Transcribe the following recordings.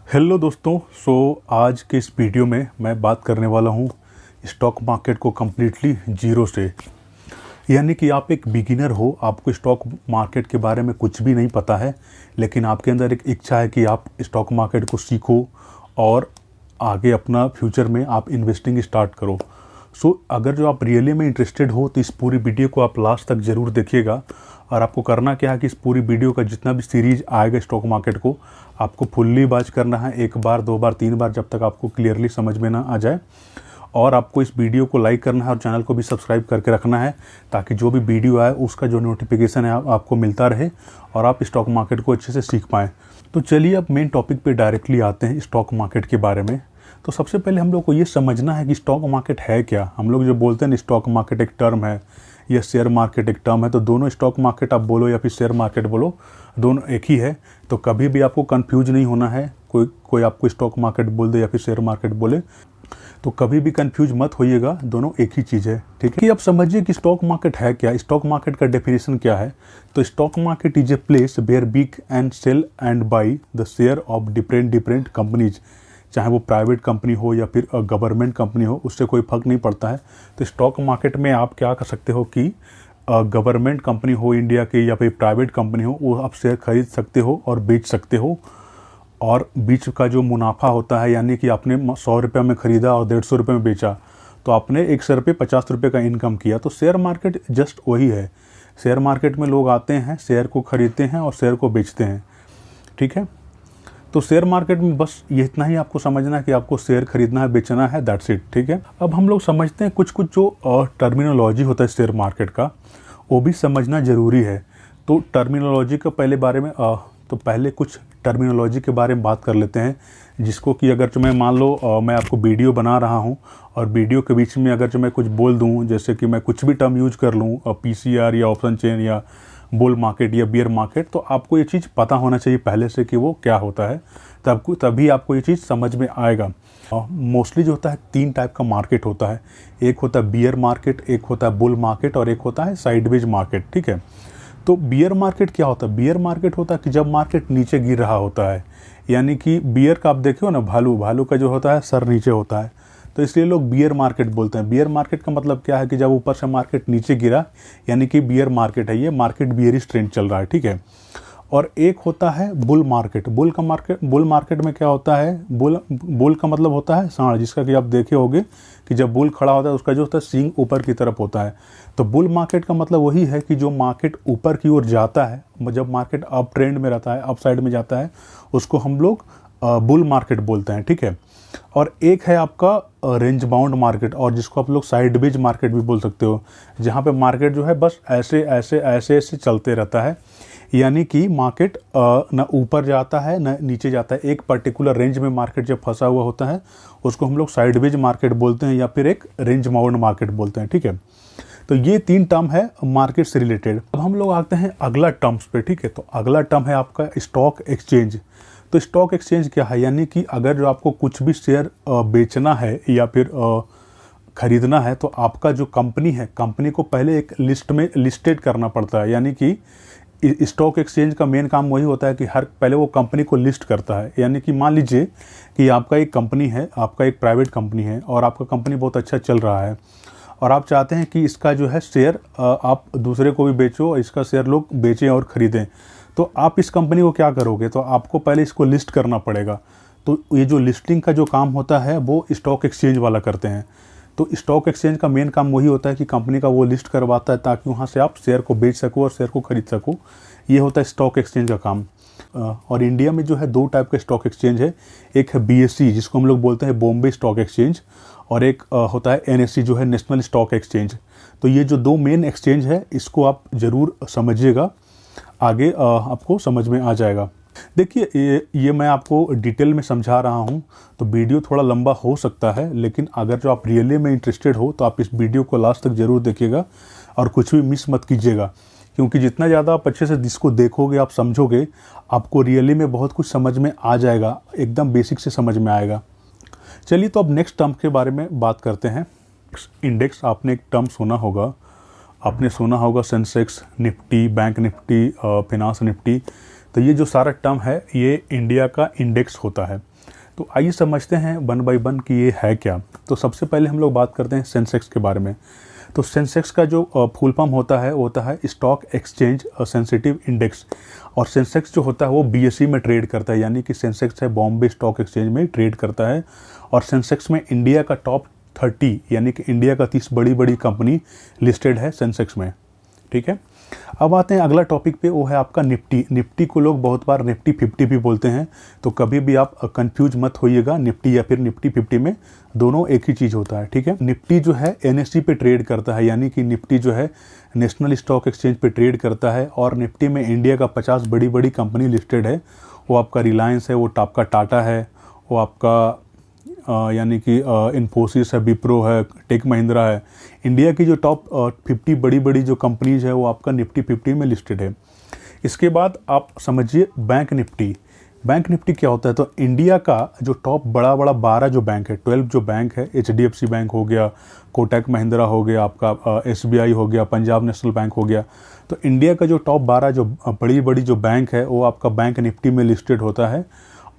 Hello दोस्तों। आज के इस वीडियो में मैं बात करने वाला हूँ स्टॉक मार्केट को कम्प्लीटली जीरो से। यानी कि आप एक बिगिनर हो, आपको स्टॉक मार्केट के बारे में कुछ भी नहीं पता है, लेकिन आपके अंदर एक इच्छा है कि आप स्टॉक मार्केट को सीखो और आगे अपना फ्यूचर में आप इन्वेस्टिंग स्टार्ट करो। अगर जो आप रियली में इंटरेस्टेड हो तो इस पूरी वीडियो को आप लास्ट तक ज़रूर देखिएगा। और आपको करना क्या है कि इस पूरी वीडियो का जितना भी सीरीज आएगा स्टॉक मार्केट को आपको फुल्ली वॉच करना है, 1 बार 2 बार 3 बार, जब तक आपको क्लियरली समझ में ना आ जाए। और आपको इस वीडियो को लाइक करना है और चैनल को भी सब्सक्राइब करके रखना है, ताकि जो भी वीडियो आए उसका जो नोटिफिकेशन है आपको मिलता रहे और आप स्टॉक मार्केट को अच्छे से सीख पाएँ। तो चलिए अब मेन टॉपिक पे डायरेक्टली आते हैं, स्टॉक मार्केट के बारे में। तो सबसे पहले हम लोग को ये समझना है कि स्टॉक मार्केट है क्या। हम लोग जो बोलते हैं स्टॉक मार्केट एक टर्म है या शेयर मार्केट एक टर्म है, तो दोनों स्टॉक मार्केट आप बोलो या फिर शेयर मार्केट बोलो, दोनों एक ही है। तो कभी भी आपको कंफ्यूज नहीं होना है। कोई आपको स्टॉक मार्केट बोल दे या फिर शेयर मार्केट बोले तो कभी भी कंफ्यूज मत होइएगा, दोनों एक ही चीज़ है। ठीक है, अब समझिए कि स्टॉक मार्केट है क्या। स्टॉक मार्केट का डेफिनेशन क्या है। तो stock market is a place where big and sell and buy the share of different companies. चाहे वो प्राइवेट कंपनी हो या फिर गवर्नमेंट कंपनी हो, उससे कोई फ़र्क नहीं पड़ता है। तो स्टॉक मार्केट में आप क्या कर सकते हो कि गवर्नमेंट कंपनी हो इंडिया की या फिर प्राइवेट कंपनी हो, वो आप शेयर खरीद सकते हो और बेच सकते हो। और बीच का जो मुनाफा होता है, यानी कि आपने 100 रुपये में ख़रीदा और 150 रुपये में बेचा, तो आपने 1 शेयर पे 50 रुपये का इनकम किया। तो शेयर मार्केट जस्ट वही है। शेयर मार्केट में लोग आते हैं, शेयर को ख़रीदते हैं और शेयर को बेचते हैं। ठीक है, तो शेयर मार्केट में बस ये इतना ही आपको समझना है कि आपको शेयर खरीदना है, बेचना है, दैट्स इट। ठीक है, अब हम लोग समझते हैं कुछ जो टर्मिनोलॉजी होता है शेयर मार्केट का, वो भी समझना ज़रूरी है। तो टर्मिनोलॉजी का पहले कुछ टर्मिनोलॉजी के बारे में बात कर लेते हैं, जिसको कि अगर जो मैं मान लो मैं आपको वीडियो बना रहा हूँ और वीडियो के बीच में अगर जो मैं कुछ बोल दूँ, जैसे कि मैं कुछ भी टर्म यूज कर लूँ, पीसीआर या ऑप्शन चेन या बुल मार्केट या बियर मार्केट, तो आपको ये चीज़ पता होना चाहिए पहले से कि वो क्या होता है, तभी आपको ये चीज़ समझ में आएगा। मोस्टली जो होता है 3 टाइप का मार्केट होता है। एक होता है बियर मार्केट, एक होता है बुल मार्केट और एक होता है साइडवेज मार्केट। ठीक है, तो बियर मार्केट क्या होता है। बियर मार्केट होता है कि जब मार्केट नीचे गिर रहा होता है, यानी कि बियर का आप देखो ना, भालू का जो होता है सर नीचे होता है, तो इसलिए लोग बियर मार्केट बोलते हैं। बियर मार्केट का मतलब क्या है कि जब ऊपर से मार्केट नीचे गिरा, यानी कि बियर मार्केट है, ये मार्केट बियरिश ट्रेंड चल रहा है। ठीक है, और एक होता है बुल मार्केट। बुल मार्केट में क्या होता है, बुल का मतलब होता है सांड, जिसका कि आप देखे होंगे कि जब बुल खड़ा होता है उसका जो होता है सींग ऊपर की तरफ होता है। तो बुल मार्केट का मतलब वही है कि जो मार्केट ऊपर की ओर जाता है, जब मार्केट अप ट्रेंड में रहता है, अप साइड में जाता है, उसको हम लोग बुल मार्केट बोलते हैं। ठीक है, और एक है आपका रेंज बाउंड मार्केट, और जिसको आप लोग साइडवेज मार्केट भी बोल सकते हो, जहाँ पे मार्केट जो है बस ऐसे ऐसे ऐसे ऐसे चलते रहता है। यानी कि मार्केट ना ऊपर जाता है ना नीचे जाता है, एक पर्टिकुलर रेंज में मार्केट जब फंसा हुआ होता है उसको हम लोग साइडवेज मार्केट बोलते हैं या फिर एक रेंज बाउंड मार्केट बोलते हैं। ठीक है, तो ये 3 टर्म है मार्केट से रिलेटेड। अब हम लोग आते हैं अगला टर्म्स पे। ठीक है, तो अगला टर्म है आपका स्टॉक एक्सचेंज। तो स्टॉक एक्सचेंज क्या है, यानी कि अगर जो आपको कुछ भी शेयर बेचना है या फिर खरीदना है, तो आपका जो कंपनी है, कंपनी को पहले एक लिस्ट में लिस्टेड करना पड़ता है। यानी कि स्टॉक एक्सचेंज का मेन काम वही होता है कि पहले वो कंपनी को लिस्ट करता है। यानी कि मान लीजिए कि आपका एक कंपनी है, आपका एक प्राइवेट कंपनी है और आपका कंपनी बहुत अच्छा चल रहा है और आप चाहते हैं कि इसका जो है शेयर आप दूसरे को भी बेचो और इसका शेयर लोग बेचें और ख़रीदें। तो आप इस कंपनी को क्या करोगे, तो आपको पहले इसको लिस्ट करना पड़ेगा। तो ये जो लिस्टिंग का जो काम होता है वो स्टॉक एक्सचेंज वाला करते हैं। तो स्टॉक एक्सचेंज का मेन काम वही होता है कि कंपनी का वो लिस्ट करवाता है, ताकि वहाँ से आप शेयर को बेच सको और शेयर को खरीद सको। ये होता है स्टॉक एक्सचेंज का काम। और इंडिया में जो है 2 टाइप के स्टॉक एक्सचेंज है। एक है BSE, जिसको हम लोग बोलते हैं बॉम्बे स्टॉक एक्सचेंज, और एक होता है NSE, जो है नेशनल स्टॉक एक्सचेंज। तो ये जो 2 मेन एक्सचेंज है, इसको आप ज़रूर समझिएगा, आगे आपको समझ में आ जाएगा। देखिए ये मैं आपको डिटेल में समझा रहा हूँ, तो वीडियो थोड़ा लंबा हो सकता है, लेकिन अगर जो आप रियली में इंटरेस्टेड हो तो आप इस वीडियो को लास्ट तक ज़रूर देखिएगा और कुछ भी मिस मत कीजिएगा, क्योंकि जितना ज़्यादा आप अच्छे से इसको देखोगे, आप समझोगे, आपको रियली में बहुत कुछ समझ में आ जाएगा, एकदम बेसिक से समझ में आएगा। चलिए, तो अब नेक्स्ट टर्म के बारे में बात करते हैं। इंडेक्स, आपने एक टर्म सुना होगा, Sensex, Nifty, bank Nifty, finance Nifty. तो ये जो सारा टर्म है ये इंडिया का इंडेक्स होता है। तो आइए समझते हैं वन बाय वन कि ये है क्या। तो सबसे पहले हम लोग बात करते हैं सेंसेक्स के बारे में। तो सेंसेक्स का जो फुल फॉर्म होता है वो होता है स्टॉक एक्सचेंज सेंसिटिव इंडेक्स। और सेंसेक्स जो होता है वो बीएसई में ट्रेड करता है, यानी कि सेंसेक्स है बॉम्बे स्टॉक एक्सचेंज में ट्रेड करता है। और सेंसेक्स में इंडिया का टॉप 30 यानी कि इंडिया का 30 बड़ी बड़ी कंपनी लिस्टेड है सेंसेक्स में। ठीक है, अब आते हैं अगला टॉपिक पे, वो है आपका निफ्टी। निफ्टी को लोग बहुत बार निफ्टी 50 भी बोलते हैं, तो कभी भी आप कंफ्यूज मत होइएगा। निफ्टी या फिर निफ्टी 50 में दोनों एक ही चीज़ होता है। ठीक है, निफ्टी जो है एनएसई पे ट्रेड करता है, यानी कि निफ्टी जो है नेशनल स्टॉक एक्सचेंज पे ट्रेड करता है। और निफ्टी में इंडिया का 50 बड़ी बड़ी कंपनी लिस्टेड है। वो आपका रिलायंस है, वो आपका टाटा है, वो आपका यानी कि इन्फोसिस है, विप्रो है, टेक महिंद्रा है। इंडिया की जो टॉप 50 बड़ी बड़ी जो कंपनीज है वो आपका निफ्टी 50 में लिस्टेड है। इसके बाद आप समझिए बैंक निफ्टी। बैंक निफ्टी क्या होता है? तो इंडिया का जो टॉप बड़ा 12 जो बैंक है, 12 जो बैंक है, एचडीएफसी बैंक हो गया, कोटक महिंद्रा हो गया, आपका एसबीआई हो गया, पंजाब नेशनल बैंक हो गया। तो इंडिया का जो टॉप 12 जो बड़ी बड़ी जो बैंक है वो आपका बैंक निफ्टी में लिस्टेड होता है।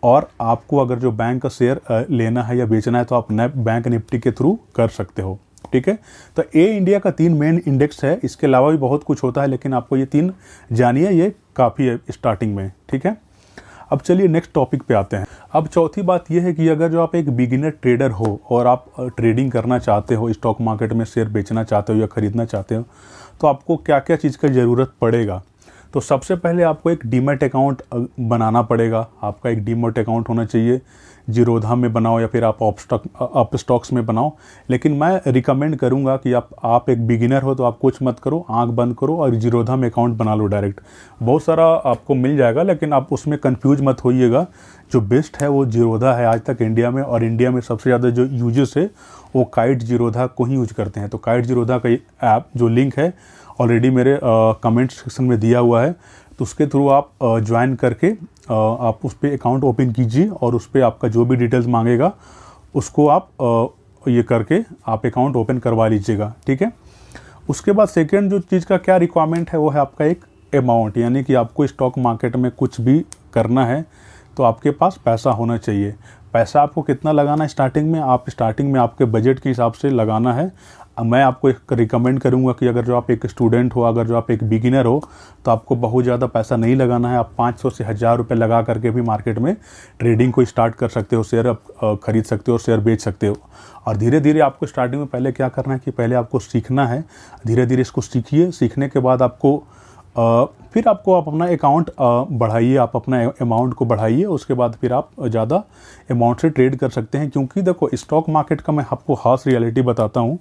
और आपको अगर जो बैंक का शेयर लेना है या बेचना है तो आप बैंक निफ्टी के थ्रू कर सकते हो। ठीक है, तो ये इंडिया का 3 मेन इंडेक्स है। इसके अलावा भी बहुत कुछ होता है, लेकिन आपको ये 3 जानिए, ये काफ़ी है स्टार्टिंग में। ठीक है, अब चलिए नेक्स्ट टॉपिक पे आते हैं। अब चौथी बात यह है कि अगर जो आप एक बिगिनर ट्रेडर हो और आप ट्रेडिंग करना चाहते हो, स्टॉक मार्केट में शेयर बेचना चाहते हो या ख़रीदना चाहते हो, तो आपको क्या क्या चीज़ का ज़रूरत पड़ेगा। तो सबसे पहले आपको एक डीमैट अकाउंट बनाना पड़ेगा। आपका एक डीमैट अकाउंट होना चाहिए। जीरोधा में बनाओ या फिर आप अप स्टॉक्स में बनाओ, लेकिन मैं रिकमेंड करूंगा कि आप एक बिगिनर हो तो आप कुछ मत करो, आंख बंद करो और जीरोधा में अकाउंट बना लो डायरेक्ट। बहुत सारा आपको मिल जाएगा, लेकिन आप उसमें कंफ्यूज मत होइएगा। जो बेस्ट है वो जीरोधा है आज तक इंडिया में, और इंडिया में सबसे ज़्यादा जो यूजर्स है वो काइट जीरोधा को ही यूज करते हैं। तो काइट जीरोधा का ऐप जो लिंक है ऑलरेडी मेरे कमेंट सेक्शन में दिया हुआ है, तो उसके थ्रू आप ज्वाइन करके आप उस पर अकाउंट ओपन कीजिए और उस पर आपका जो भी डिटेल्स मांगेगा उसको आप ये करके आप अकाउंट ओपन करवा लीजिएगा। ठीक है, उसके बाद सेकंड जो चीज़ का क्या रिक्वायरमेंट है वो है आपका एक अमाउंट, यानी कि आपको स्टॉक मार्केट में कुछ भी करना है तो आपके पास पैसा होना चाहिए। पैसा आपको कितना लगाना है स्टार्टिंग में? आप स्टार्टिंग में आपके बजट के हिसाब से लगाना है। मैं आपको एक रिकमेंड करूंगा कि अगर जो आप एक स्टूडेंट हो, अगर जो आप एक बिगिनर हो, तो आपको बहुत ज़्यादा पैसा नहीं लगाना है। आप 500 से 1000 रुपये लगा करके भी मार्केट में ट्रेडिंग को स्टार्ट कर सकते हो, शेयर आप खरीद सकते हो, शेयर बेच सकते हो। और धीरे धीरे आपको स्टार्टिंग में पहले क्या करना है कि पहले आपको सीखना है। धीरे धीरे इसको सीखिए। सीखने के बाद आपको फिर आप अपना अकाउंट बढ़ाइए, आप अपना अमाउंट को बढ़ाइए। उसके बाद फिर आप ज़्यादा अमाउंट से ट्रेड कर सकते हैं। क्योंकि देखो स्टॉक मार्केट का मैं आपको खास रियलिटी बताता हूँ।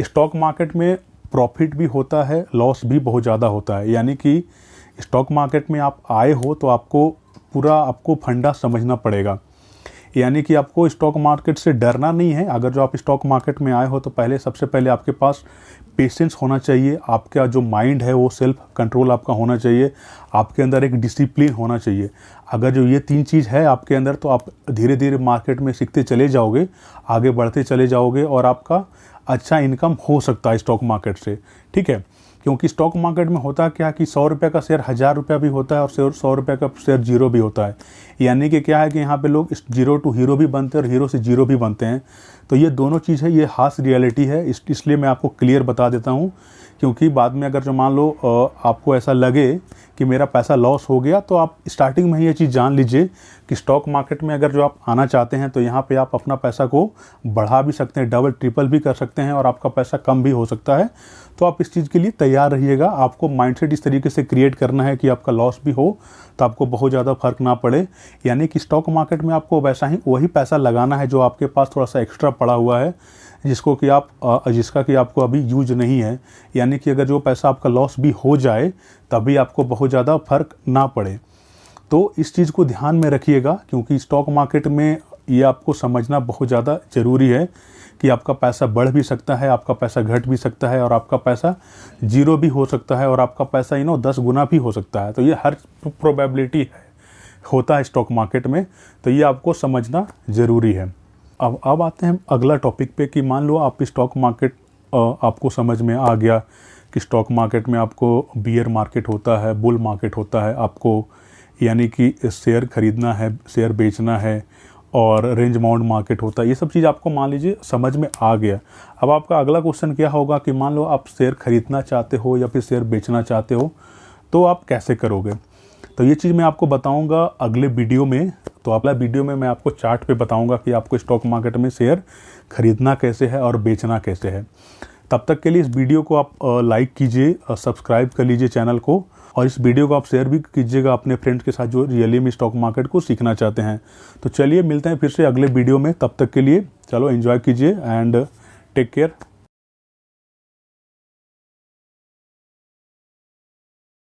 स्टॉक मार्केट में प्रॉफिट भी होता है, लॉस भी बहुत ज़्यादा होता है। यानी कि स्टॉक मार्केट में आप आए हो तो आपको फंडा समझना पड़ेगा। यानी कि आपको स्टॉक मार्केट से डरना नहीं है। अगर जो आप स्टॉक मार्केट में आए हो तो सबसे पहले आपके पास पेशेंस होना चाहिए। आपका जो माइंड है वो सेल्फ कंट्रोल आपका होना चाहिए। आपके अंदर एक डिसिप्लिन होना चाहिए। अगर जो ये 3 चीज़ है आपके अंदर तो आप धीरे धीरे मार्केट में सीखते चले जाओगे, आगे बढ़ते चले जाओगे और आपका अच्छा इनकम हो सकता है स्टॉक मार्केट से। ठीक है, क्योंकि स्टॉक मार्केट में होता क्या कि 100 रुपये का शेयर 1000 रुपया भी होता है और 100 रुपये का शेयर जीरो भी होता है। यानी कि क्या है कि यहाँ पे लोग जीरो टू हीरो भी बनते हैं और हीरो से जीरो भी बनते हैं। तो ये दोनों चीज़ है, ये हार्श रियलिटी है। इसलिए मैं आपको क्लियर बता देता हूँ, क्योंकि बाद में अगर जो मान लो आपको ऐसा लगे कि मेरा पैसा लॉस हो गया, तो आप स्टार्टिंग में ही ये चीज़ जान लीजिए कि स्टॉक मार्केट में अगर जो आप आना चाहते हैं तो यहाँ पे आप अपना पैसा को बढ़ा भी सकते हैं, डबल ट्रिपल भी कर सकते हैं और आपका पैसा कम भी हो सकता है। तो आप इस चीज़ के लिए तैयार रहिएगा। आपको माइंडसेट इस तरीके से क्रिएट करना है कि आपका लॉस भी हो तो आपको बहुत ज़्यादा फर्क ना पड़े। यानी कि स्टॉक मार्केट में आपको वही पैसा लगाना है जो आपके पास थोड़ा सा एक्स्ट्रा पड़ा हुआ है, जिसका कि आपको अभी यूज नहीं है। यानी कि अगर जो पैसा आपका लॉस भी हो जाए तभी आपको बहुत ज़्यादा फर्क ना पड़े। तो इस चीज़ को ध्यान में रखिएगा, क्योंकि स्टॉक मार्केट में ये आपको समझना बहुत ज़्यादा ज़रूरी है कि आपका पैसा बढ़ भी सकता है, आपका पैसा घट भी सकता है और आपका पैसा जीरो भी हो सकता है और आपका पैसा 10 गुना भी हो सकता है। तो ये हर प्रोबेबिलिटी होता है स्टॉक मार्केट में, तो ये आपको समझना ज़रूरी है। अब आते हैं अगला टॉपिक पे कि मान लो आप स्टॉक मार्केट आपको समझ में आ गया कि स्टॉक मार्केट में आपको बियर मार्केट होता है, बुल मार्केट होता है, आपको यानी कि शेयर खरीदना है, शेयर बेचना है, और रेंज बाउंड मार्केट होता है, ये सब चीज़ आपको मान लीजिए समझ में आ गया। अब आपका अगला क्वेश्चन क्या होगा कि मान लो आप शेयर खरीदना चाहते हो या फिर शेयर बेचना चाहते हो, तो आप कैसे करोगे। तो ये चीज़ मैं आपको बताऊंगा अगले वीडियो में। तो अगला वीडियो में मैं आपको चार्ट पे बताऊंगा कि आपको स्टॉक मार्केट में शेयर खरीदना कैसे है और बेचना कैसे है। तब तक के लिए इस वीडियो को आप लाइक कीजिए, सब्सक्राइब कर लीजिए चैनल को, और इस वीडियो को आप शेयर भी कीजिएगा अपने फ्रेंड्स के साथ जो रियली में स्टॉक मार्केट को सीखना चाहते हैं। तो चलिए मिलते हैं फिर से अगले वीडियो में, तब तक के लिए चलो एंजॉय कीजिए एंड टेक केयर।